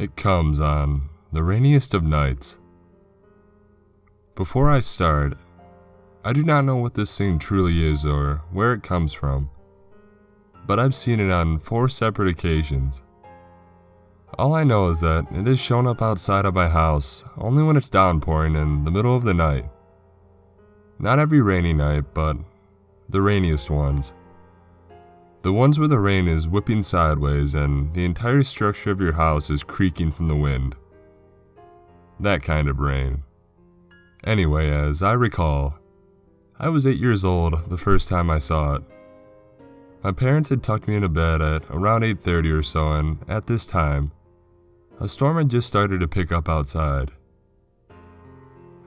It comes on the rainiest of nights. Before I start, I do not know what this thing truly is or where it comes from, but I've seen it on 4 separate occasions. All I know is that it has shown up outside of my house only when it's downpouring in the middle of the night. Not every rainy night, but the rainiest ones. The ones where the rain is whipping sideways and the entire structure of your house is creaking from the wind. That kind of rain. Anyway, as I recall, I was 8 years old the first time I saw it. My parents had tucked me into bed at around 8:30 or so, and at this time, a storm had just started to pick up outside.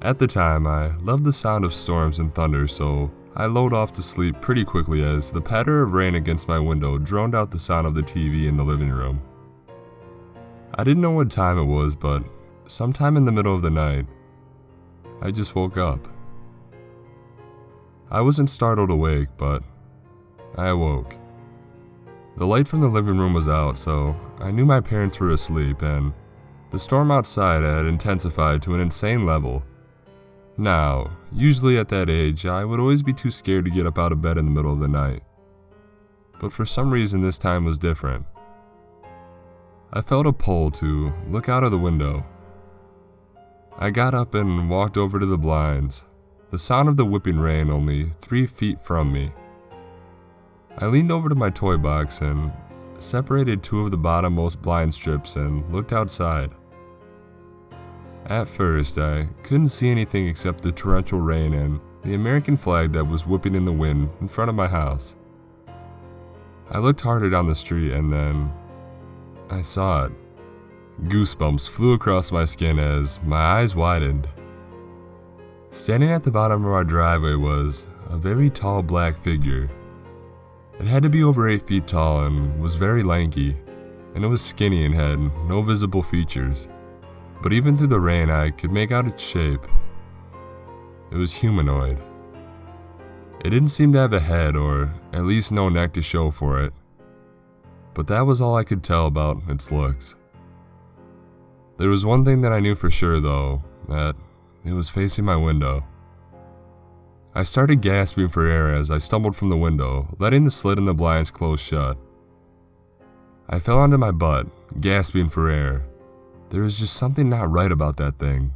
At the time, I loved the sound of storms and thunder, so I lulled off to sleep pretty quickly as the patter of rain against my window drowned out the sound of the TV in the living room. I didn't know what time it was, but sometime in the middle of the night, I just woke up. I wasn't startled awake, but I awoke. The light from the living room was out, so I knew my parents were asleep, and the storm outside had intensified to an insane level. Now, usually at that age, I would always be too scared to get up out of bed in the middle of the night. But for some reason this time was different. I felt a pull to look out of the window. I got up and walked over to the blinds, the sound of the whipping rain only 3 feet from me. I leaned over to my toy box and separated 2 of the bottommost blind strips and looked outside. At first, I couldn't see anything except the torrential rain and the American flag that was whipping in the wind in front of my house. I looked harder down the street and then I saw it. Goosebumps flew across my skin as my eyes widened. Standing at the bottom of our driveway was a very tall black figure. It had to be over 8 feet tall and was very lanky, and it was skinny and had no visible features. But even through the rain, I could make out its shape. It was humanoid. It didn't seem to have a head, or at least no neck to show for it. But that was all I could tell about its looks. There was one thing that I knew for sure though, that it was facing my window. I started gasping for air as I stumbled from the window, letting the slit in the blinds close shut. I fell onto my butt, gasping for air. There was just something not right about that thing.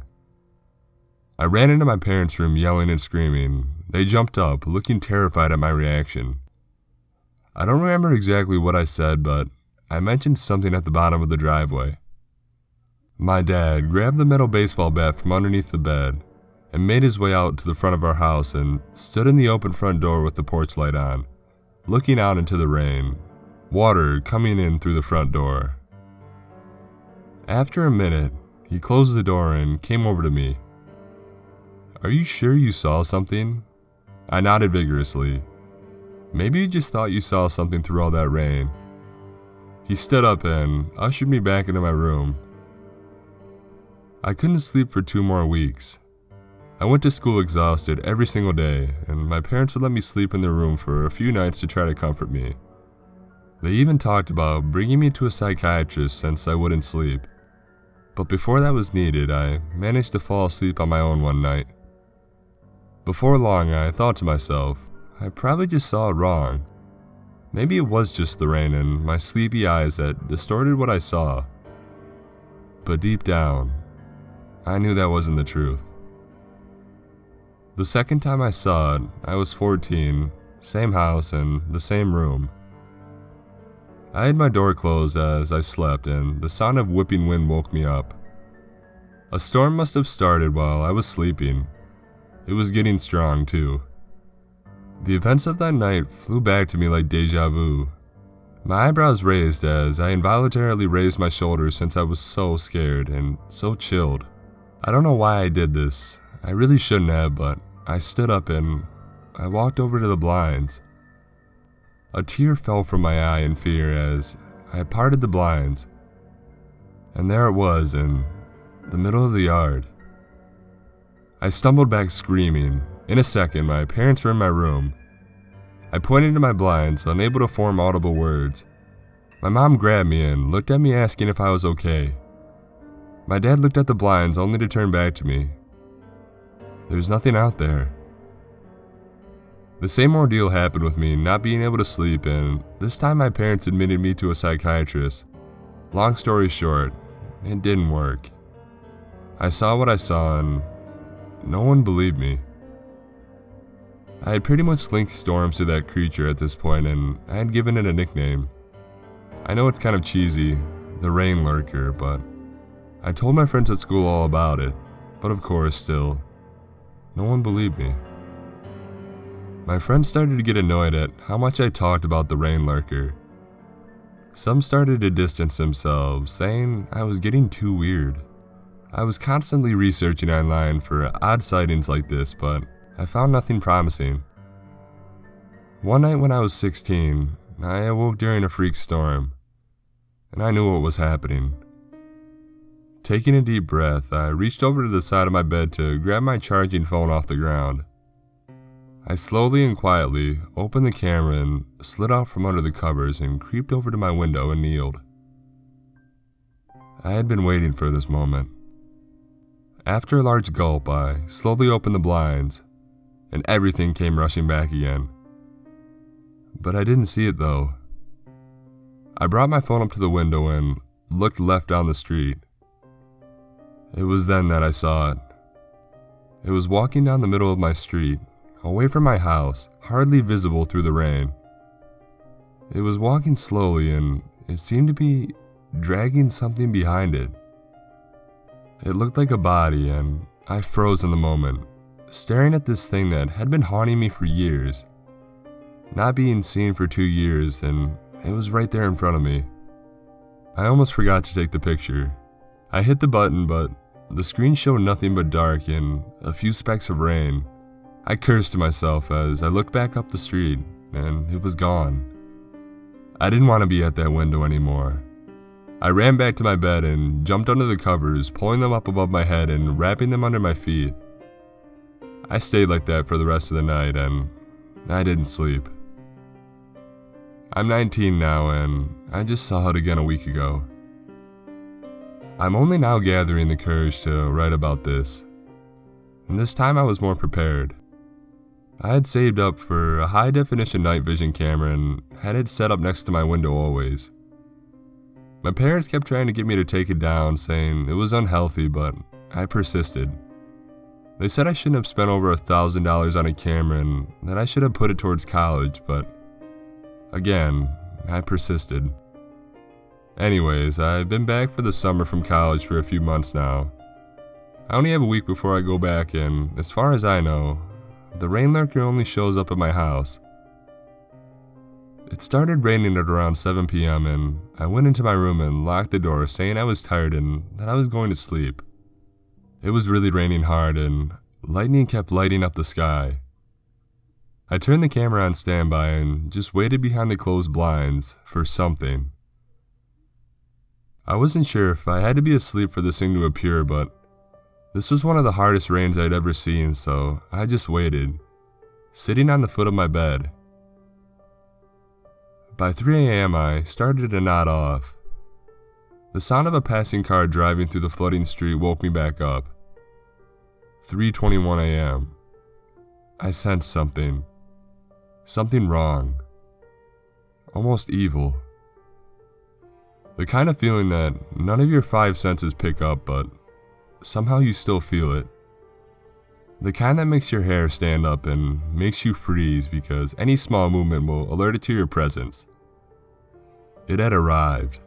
I ran into my parents' room yelling and screaming. They jumped up, looking terrified at my reaction. I don't remember exactly what I said, but I mentioned something at the bottom of the driveway. My dad grabbed the metal baseball bat from underneath the bed and made his way out to the front of our house and stood in the open front door with the porch light on, looking out into the rain, water coming in through the front door. After a minute, he closed the door and came over to me. "Are you sure you saw something?" I nodded vigorously. "Maybe you just thought you saw something through all that rain." He stood up and ushered me back into my room. I couldn't sleep for 2 more weeks. I went to school exhausted every single day, and my parents would let me sleep in their room for a few nights to try to comfort me. They even talked about bringing me to a psychiatrist since I wouldn't sleep. But before that was needed, I managed to fall asleep on my own one night. Before long, I thought to myself, I probably just saw it wrong. Maybe it was just the rain and my sleepy eyes that distorted what I saw. But deep down, I knew that wasn't the truth. The second time I saw it, I was 14, same house and the same room. I had my door closed as I slept, and the sound of whipping wind woke me up. A storm must have started while I was sleeping. It was getting strong too. The events of that night flew back to me like deja vu. My eyebrows raised as I involuntarily raised my shoulders since I was so scared and so chilled. I don't know why I did this. I really shouldn't have, but I stood up and I walked over to the blinds. A tear fell from my eye in fear as I parted the blinds. And there it was in the middle of the yard. I stumbled back screaming. In a second, my parents were in my room. I pointed to my blinds, unable to form audible words. My mom grabbed me and looked at me asking if I was okay. My dad looked at the blinds only to turn back to me. There's nothing out there. The same ordeal happened with me not being able to sleep, and this time my parents admitted me to a psychiatrist. Long story short, it didn't work. I saw what I saw and no one believed me. I had pretty much linked storms to that creature at this point, and I had given it a nickname. I know it's kind of cheesy, the rain lurker, but I told my friends at school all about it, but of course still, no one believed me. My friends started to get annoyed at how much I talked about the rain lurker. Some started to distance themselves, saying I was getting too weird. I was constantly researching online for odd sightings like this, but I found nothing promising. One night when I was 16, I awoke during a freak storm, and I knew what was happening. Taking a deep breath, I reached over to the side of my bed to grab my charging phone off the ground. I slowly and quietly opened the camera and slid out from under the covers and creeped over to my window and kneeled. I had been waiting for this moment. After a large gulp, I slowly opened the blinds, and everything came rushing back again. But I didn't see it though. I brought my phone up to the window and looked left down the street. It was then that I saw it. It was walking down the middle of my street, away from my house, hardly visible through the rain. It was walking slowly and it seemed to be dragging something behind it. It looked like a body and I froze in the moment, staring at this thing that had been haunting me for years. Not being seen for 2 years, and it was right there in front of me. I almost forgot to take the picture. I hit the button, but the screen showed nothing but dark and a few specks of rain. I cursed to myself as I looked back up the street, and it was gone. I didn't want to be at that window anymore. I ran back to my bed and jumped under the covers, pulling them up above my head and wrapping them under my feet. I stayed like that for the rest of the night, and I didn't sleep. I'm 19 now, and I just saw it again a week ago. I'm only now gathering the courage to write about this, and this time I was more prepared. I had saved up for a high-definition night vision camera and had it set up next to my window always. My parents kept trying to get me to take it down, saying it was unhealthy, but I persisted. They said I shouldn't have spent over $1,000 on a camera and that I should have put it towards college, but again, I persisted. Anyways, I've been back for the summer from college for a few months now. I only have a week before I go back, and as far as I know, the rain lurker only shows up at my house. It started raining at around 7 p.m. and I went into my room and locked the door, saying I was tired and that I was going to sleep. It was really raining hard and lightning kept lighting up the sky. I turned the camera on standby and just waited behind the closed blinds for something. I wasn't sure if I had to be asleep for this thing to appear, but this was one of the hardest rains I'd ever seen, so I just waited, sitting on the foot of my bed. By 3 a.m. I started to nod off. The sound of a passing car driving through the flooding street woke me back up. 3:21 a.m. I sensed something. Something wrong. Almost evil. The kind of feeling that none of your 5 senses pick up, but somehow you still feel it. The kind that makes your hair stand up and makes you freeze because any small movement will alert it to your presence. It had arrived.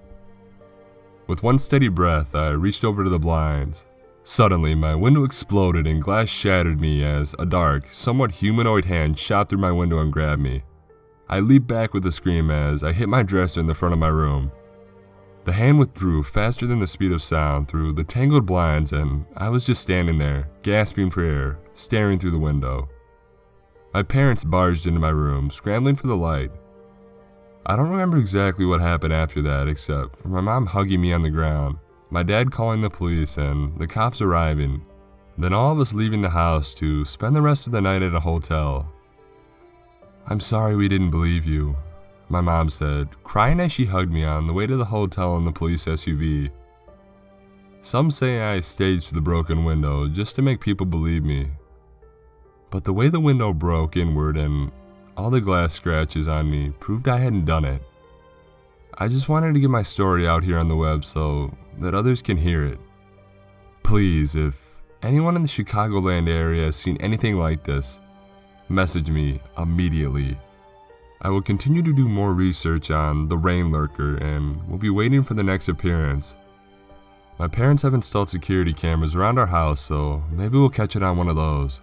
With one steady breath, I reached over to the blinds. Suddenly, my window exploded and glass shattered me as a dark, somewhat humanoid hand shot through my window and grabbed me. I leaped back with a scream as I hit my dresser in the front of my room. The hand withdrew faster than the speed of sound through the tangled blinds, and I was just standing there, gasping for air, staring through the window. My parents barged into my room, scrambling for the light. I don't remember exactly what happened after that, except for my mom hugging me on the ground, my dad calling the police, and the cops arriving, then all of us leaving the house to spend the rest of the night at a hotel. "I'm sorry we didn't believe you," my mom said, crying as she hugged me on the way to the hotel in the police SUV. Some say I staged the broken window just to make people believe me. But the way the window broke inward and all the glass scratches on me proved I hadn't done it. I just wanted to get my story out here on the web so that others can hear it. Please, if anyone in the Chicagoland area has seen anything like this, message me immediately. I will continue to do more research on the rain lurker and will be waiting for the next appearance. My parents have installed security cameras around our house, so maybe we'll catch it on one of those.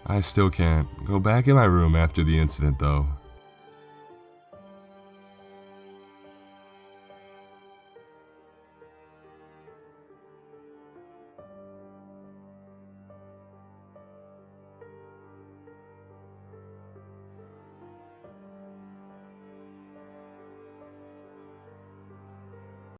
I still can't go back in my room after the incident though.